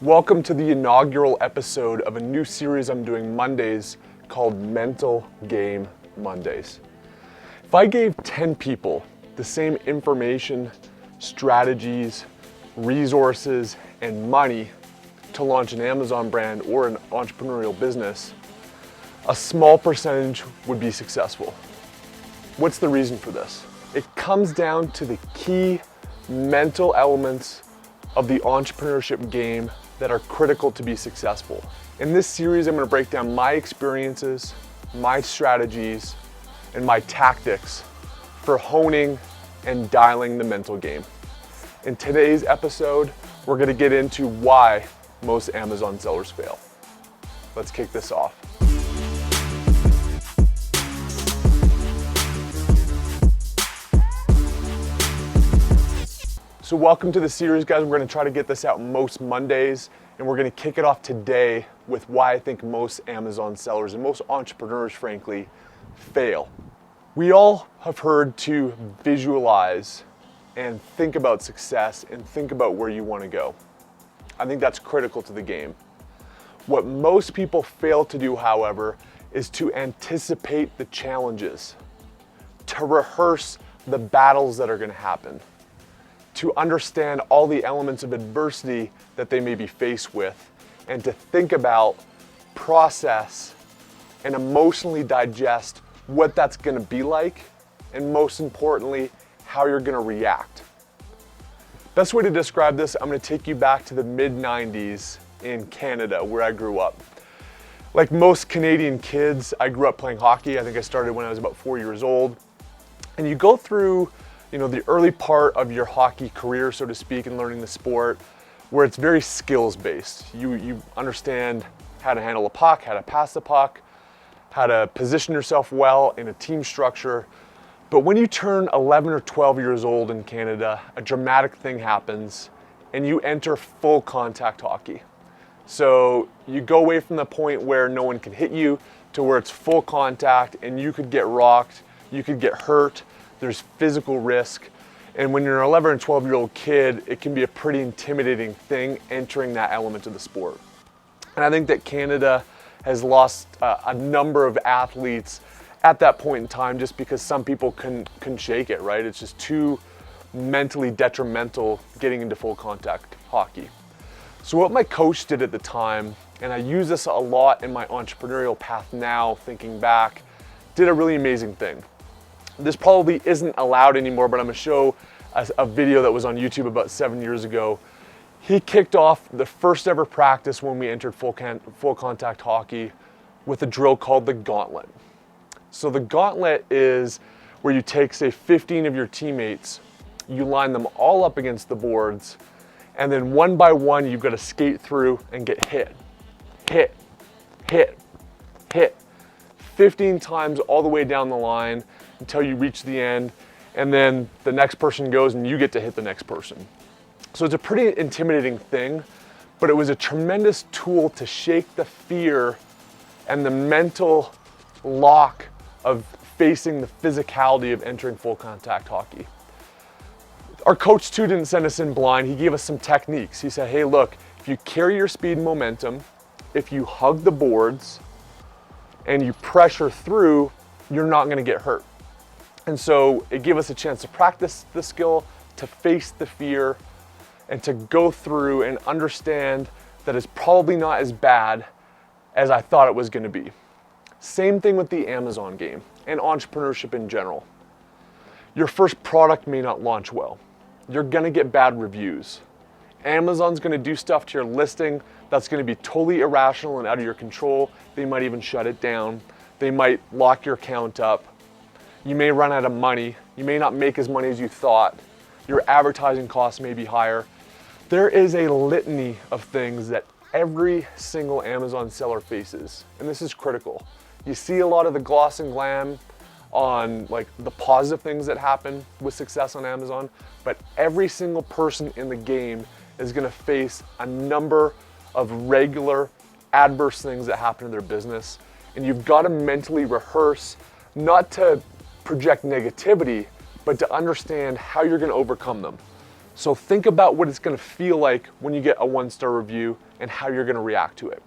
Welcome to the inaugural episode of a new series I'm doing Mondays called Mental Game Mondays. If I gave 10 people the same information, strategies, resources, and money to launch an Amazon brand or an entrepreneurial business, a small percentage would be successful. What's the reason for this? It comes down to the key mental elements of the entrepreneurship game that are critical to be successful. In this series, I'm going to break down my experiences, my strategies, and my tactics for honing and dialing the mental game. In today's episode, we're going to get into why most Amazon sellers fail. Let's kick this off. So welcome to the series, guys. We're going to try to get this out most Mondays, and we're going to kick it off today with why I think most Amazon sellers and most entrepreneurs, frankly, fail. We all have heard to visualize and think about success and think about where you want to go. I think that's critical to the game. What most people fail to do, however, is to anticipate the challenges, to rehearse the battles that are going to happen, to understand all the elements of adversity that they may be faced with, and to think about, process, and emotionally digest what that's gonna be like, and most importantly, how you're gonna react. Best way to describe this, I'm gonna take you back to the mid-90s in Canada, where I grew up. Like most Canadian kids, I grew up playing hockey. I think I started when I was about 4 years old. And you go through the early part of your hockey career, so to speak, in learning the sport, where it's very skills-based. You understand how to handle a puck, how to pass the puck, how to position yourself well in a team structure. But when you turn 11 or 12 years old in Canada, a dramatic thing happens, and you enter full contact hockey. So you go away from the point where no one can hit you to where it's full contact, and you could get rocked, you could get hurt. There's physical risk. And when you're an 11 and 12-year-old kid, it can be a pretty intimidating thing entering that element of the sport. And I think that Canada has lost a number of athletes at that point in time just because some people couldn't shake it, right? It's just too mentally detrimental getting into full contact hockey. So what my coach did at the time, and I use this a lot in my entrepreneurial path now, thinking back, did a really amazing thing. This probably isn't allowed anymore, but I'm gonna show a video that was on YouTube about 7 years ago. He kicked off the first ever practice when we entered full contact hockey with a drill called the Gauntlet. So the Gauntlet is where you take, say, 15 of your teammates, you line them all up against the boards, and then one by one, you've got to skate through and get hit, hit, hit, hit, 15 times all the way down the line until you reach the end, and then the next person goes and you get to hit the next person. So it's a pretty intimidating thing, but it was a tremendous tool to shake the fear and the mental lock of facing the physicality of entering full contact hockey. Our coach too didn't send us in blind. He gave us some techniques. He said, hey, look, if you carry your speed and momentum, if you hug the boards and you pressure through, you're not gonna get hurt. And so it gave us a chance to practice the skill, to face the fear, and to go through and understand that it's probably not as bad as I thought it was gonna be. Same thing with the Amazon game and entrepreneurship in general. Your first product may not launch well. You're gonna get bad reviews. Amazon's gonna do stuff to your listing that's gonna be totally irrational and out of your control. They might even shut it down. They might lock your account up. You may run out of money. You may not make as money as you thought. Your advertising costs may be higher. There is a litany of things that every single Amazon seller faces, and this is critical. You see a lot of the gloss and glam on like the positive things that happen with success on Amazon, but every single person in the game is gonna face a number of regular adverse things that happen in their business, and you've gotta mentally rehearse, not to project negativity, but to understand how you're gonna overcome them. So think about what it's gonna feel like when you get a 1-star review and how you're gonna react to it.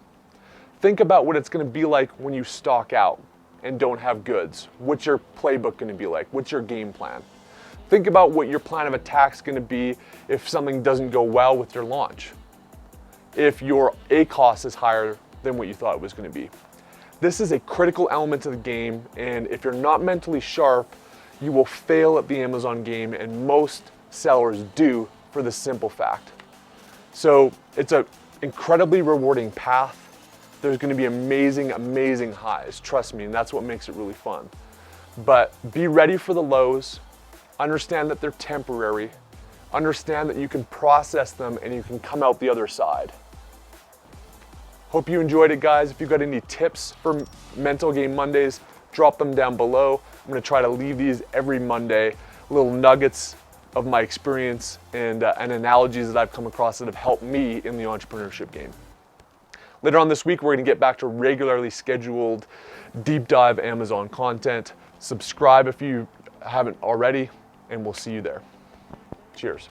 Think about what it's gonna be like when you stock out and don't have goods. What's your playbook gonna be like? What's your game plan? Think about what your plan of attack is gonna be if something doesn't go well with your launch. If your ACoS is higher than what you thought it was gonna be. This is a critical element to the game, and if you're not mentally sharp, you will fail at the Amazon game, and most sellers do for the simple fact. So it's an incredibly rewarding path. There's gonna be amazing, amazing highs, trust me, and that's what makes it really fun. But be ready for the lows, understand that they're temporary, understand that you can process them and you can come out the other side. Hope you enjoyed it, guys. If you've got any tips for Mental Game Mondays, drop them down below. I'm gonna try to leave these every Monday, little nuggets of my experience and analogies that I've come across that have helped me in the entrepreneurship game. Later on this week, we're gonna get back to regularly scheduled deep dive Amazon content. Subscribe if you haven't already, and we'll see you there. Cheers.